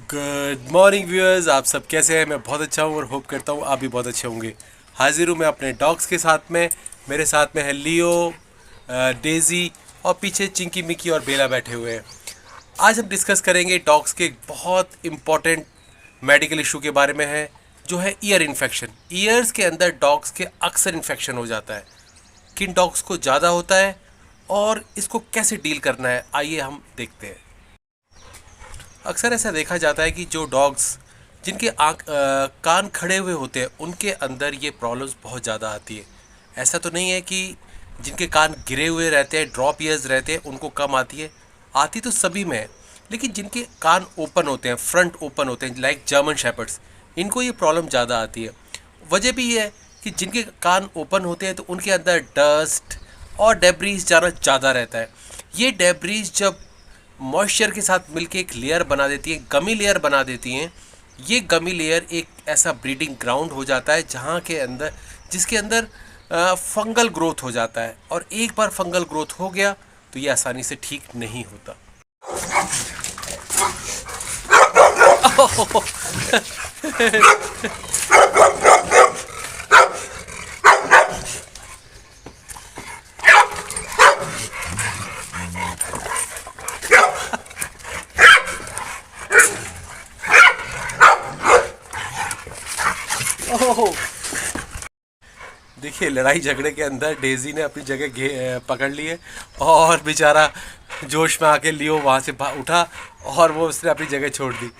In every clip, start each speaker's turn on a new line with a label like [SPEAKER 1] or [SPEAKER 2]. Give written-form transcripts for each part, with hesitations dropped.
[SPEAKER 1] Good morning viewers, आप सब कैसे हैं? मैं बहुत अच्छा हूँ और होप करता हूँ आप भी बहुत अच्छे होंगे। हाजिर हूँ मैं अपने डॉग्स के साथ में। मेरे साथ में है लियो, डेजी और पीछे चिंकी मिकी और बेला बैठे हुए हैं। आज हम डिस्कस करेंगे डॉग्स के एक बहुत इम्पॉर्टेंट मेडिकल इशू के बारे में है, जो है ईयर इन्फेक्शन। ईयर्स के अंदर डॉग्स के अक्सर इन्फेक्शन हो जाता है। किन डॉग्स को ज़्यादा होता है और इसको कैसे डील करना है, आइए हम देखते हैं। अक्सर ऐसा देखा जाता है कि जो डॉग्स जिनके कान खड़े हुए होते हैं उनके अंदर ये प्रॉब्लम्स बहुत ज़्यादा आती है। ऐसा तो नहीं है कि जिनके कान गिरे हुए रहते हैं, ड्रॉप ईयर्स रहते हैं, उनको कम आती है। आती तो सभी में है, लेकिन जिनके कान ओपन होते हैं, फ्रंट ओपन होते हैं, लाइक जर्मन शेपर्ड्स, इनको ये प्रॉब्लम ज़्यादा आती है। वजह भी ये है कि जिनके कान ओपन होते हैं तो उनके अंदर डस्ट और डेब्रीज जाना ज़्यादा रहता है। ये डेब्रीज जब मॉइस्चर के साथ मिलके एक लेयर बना देती है, गमी लेयर बना देती हैं। ये गमी लेयर एक ऐसा ब्रीडिंग ग्राउंड हो जाता है जहाँ के अंदर जिसके अंदर फंगल ग्रोथ हो जाता है, और एक बार फंगल ग्रोथ हो गया तो ये आसानी से ठीक नहीं होता। ओह, देखिए, लड़ाई झगड़े के अंदर डेजी ने अपनी जगह पकड़ ली है और बेचारा जोश में आके लियो वहाँ से उठा और वो उसने अपनी जगह छोड़ दी।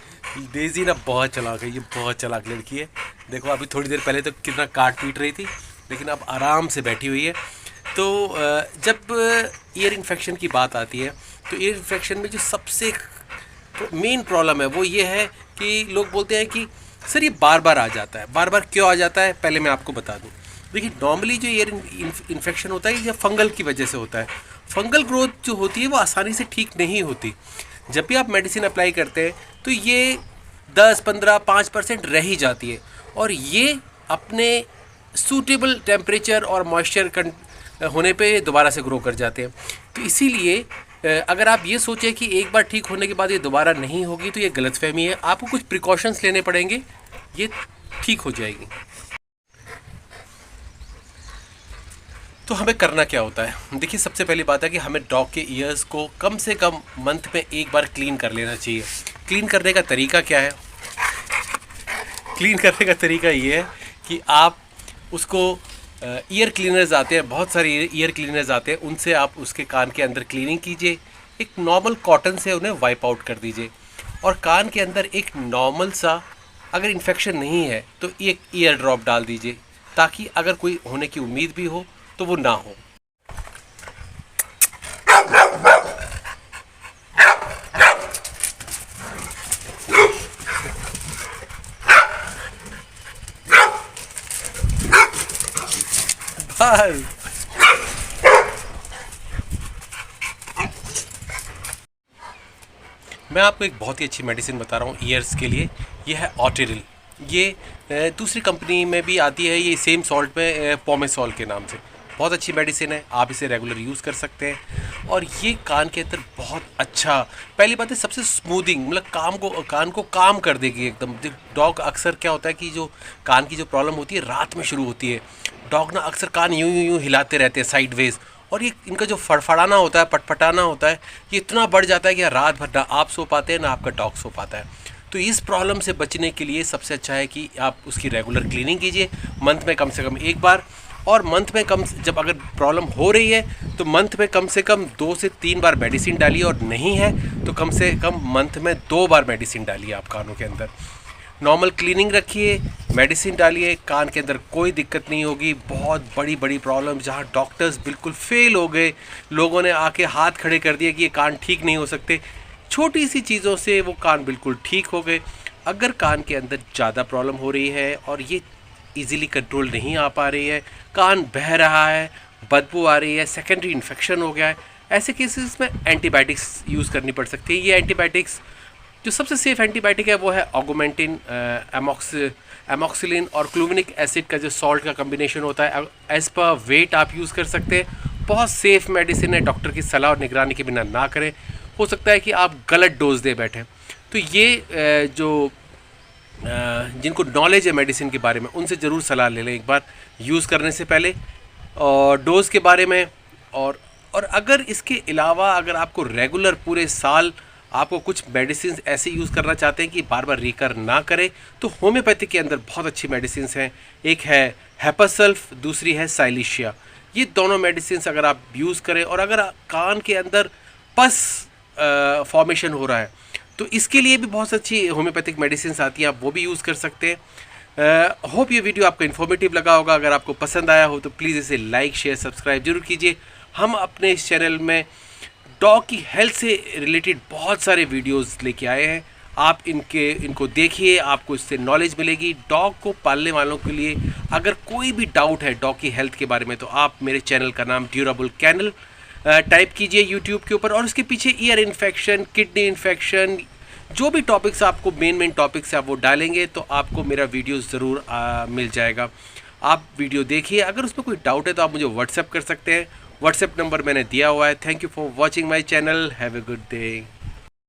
[SPEAKER 1] डेजी ना बहुत चालाक है, ये बहुत चालाक लड़की है। देखो, अभी थोड़ी देर पहले तो कितना काट पीट रही थी, लेकिन अब आराम से बैठी हुई है। तो जब ईयर इन्फेक्शन की बात आती है तो ईयर इन्फेक्शन में जो सबसे मेन प्रॉब्लम है वो ये है कि लोग बोलते हैं कि सर ये बार बार आ जाता है। बार बार क्यों आ जाता है, पहले मैं आपको बता दूं। देखिए, नॉर्मली जो ईयर इन्फेक्शन होता है ये फंगल की वजह से होता है। फंगल ग्रोथ जो होती है वो आसानी से ठीक नहीं होती। जब भी आप मेडिसिन अप्लाई करते हैं तो ये 10, 15, 5% रह ही जाती है, और ये अपने सूटेबल टेम्परेचर और मॉइस्चर होने पे दोबारा से ग्रो कर जाते हैं। तो इसीलिए अगर आप ये सोचें कि एक बार ठीक होने के बाद ये दोबारा नहीं होगी तो ये गलतफहमी है। आपको कुछ प्रिकॉशंस लेने पड़ेंगे, ये ठीक हो जाएगी। तो हमें करना क्या होता है? देखिए, सबसे पहली बात है कि हमें डॉग के ईयर्स को कम से कम मंथ में एक बार क्लीन कर लेना चाहिए। क्लीन करने का तरीका क्या है? क्लीन करने का तरीका ये है कि आप उसको ईयर क्लीनर्स आते हैं, बहुत सारे ईयर क्लीनर्स आते हैं, उनसे आप उसके कान के अंदर क्लीनिंग कीजिए। एक नॉर्मल कॉटन से उन्हें वाइप आउट कर दीजिए, और कान के अंदर एक नॉर्मल सा, अगर इन्फेक्शन नहीं है तो एक ईयर ड्रॉप डाल दीजिए, ताकि अगर कोई होने की उम्मीद भी हो तो वो ना हो। बस, मैं आपको एक बहुत ही अच्छी मेडिसिन बता रहा हूँ ईयर्स के लिए। ये है ऑटेरिल। ये दूसरी कंपनी में भी आती है, ये सेम सॉल्ट में पोमेसॉल के नाम से। बहुत अच्छी मेडिसिन है, आप इसे रेगुलर यूज़ कर सकते हैं, और ये कान के अंदर बहुत अच्छा, पहली बात है सबसे स्मूथिंग, मतलब कान को काम कर देगी एकदम। डॉग अक्सर क्या होता है कि जो कान की जो प्रॉब्लम होती है रात में शुरू होती है। डॉग ना अक्सर कान यूं यूं यूं हिलाते रहते हैं साइडवेज, और ये इनका जो फड़फड़ाना होता है, पटपटाना होता है, ये इतना बढ़ जाता है कि रात भर ना आप सो पाते हैं ना आपका डॉग सो पाता है। तो इस प्रॉब्लम से बचने के लिए सबसे अच्छा है कि आप उसकी रेगुलर क्लीनिंग कीजिए, मंथ में कम से कम एक बार। और मंथ में जब अगर प्रॉब्लम हो रही है तो मंथ में कम से कम 2 से 3 बार मेडिसिन डालिए, और नहीं है तो कम से कम मंथ में 2 बार मेडिसिन डालिए आप कानों के अंदर। नॉर्मल क्लीनिंग रखिए, मेडिसिन डालिए, कान के अंदर कोई दिक्कत नहीं होगी। बहुत बड़ी बड़ी प्रॉब्लम जहाँ डॉक्टर्स बिल्कुल फेल हो गए, लोगों ने आके हाथ खड़े कर दिए कि ये कान ठीक नहीं हो सकते, छोटी सी चीज़ों से वो कान बिल्कुल ठीक हो गए। अगर कान के अंदर ज़्यादा प्रॉब्लम हो रही है और ये इजीली कंट्रोल नहीं आ पा रही है, कान बह रहा है, बदबू आ रही है, सेकेंडरी इन्फेक्शन हो गया है, ऐसे केसेस में एंटीबायोटिक्स यूज़ करनी पड़ सकती है। ये एंटीबायोटिक्स, जो सबसे सेफ एंटीबायोटिक है वो है ऑगमेंटिन, एमॉक्सिलिन और क्लूविनिक एसिड का जो सॉल्ट का कम्बिनेशन होता है। एज़ पर वेट आप यूज़ कर सकते हैं। बहुत सेफ़ मेडिसिन है, डॉक्टर की सलाह और निगरानी के बिना ना करें। हो सकता है कि आप गलत डोज दे बैठें। तो तो ये जो जिनको नॉलेज है मेडिसिन के बारे में उनसे ज़रूर सलाह ले लें एक बार यूज़ करने से पहले, और डोज़ के बारे में। और अगर इसके अलावा अगर आपको रेगुलर पूरे साल आपको कुछ मेडिसिन ऐसे यूज़ करना चाहते हैं कि बार बार रिकर ना करें, तो होम्योपैथी के अंदर बहुत अच्छी मेडिसिन हैं। एक है हेपासल्फ, दूसरी है साइलिशिया। ये दोनों मेडिसिन अगर आप यूज़ करें, और अगर कान के अंदर पस फॉर्मेशन हो रहा है तो इसके लिए भी बहुत अच्छी होम्योपैथिक मेडिसिन आती हैं, आप वो भी यूज़ कर सकते हैं। होप ये वीडियो आपको इन्फॉर्मेटिव लगा होगा। अगर आपको पसंद आया हो तो प्लीज़ इसे लाइक शेयर सब्सक्राइब जरूर कीजिए। हम अपने इस चैनल में डॉग की हेल्थ से रिलेटेड बहुत सारे वीडियोस लेके आए हैं। आप इनको देखिए, आपको इससे नॉलेज मिलेगी। डॉग को पालने वालों के लिए अगर कोई भी डाउट है डॉग की हेल्थ के बारे में, तो आप मेरे चैनल का नाम ड्यूरेबल कैनल टाइप कीजिए यूट्यूब के ऊपर, और उसके पीछे ईयर इन्फेक्शन, किडनी इन्फेक्शन, जो भी टॉपिक्स आपको मेन टॉपिक्स आप वो डालेंगे तो आपको मेरा वीडियो ज़रूर मिल जाएगा। आप वीडियो देखिए, अगर उसमें कोई डाउट है तो आप मुझे व्हाट्सएप कर सकते हैं। व्हाट्सएप नंबर मैंने दिया हुआ है। Thank you for watching my channel. Have a good day.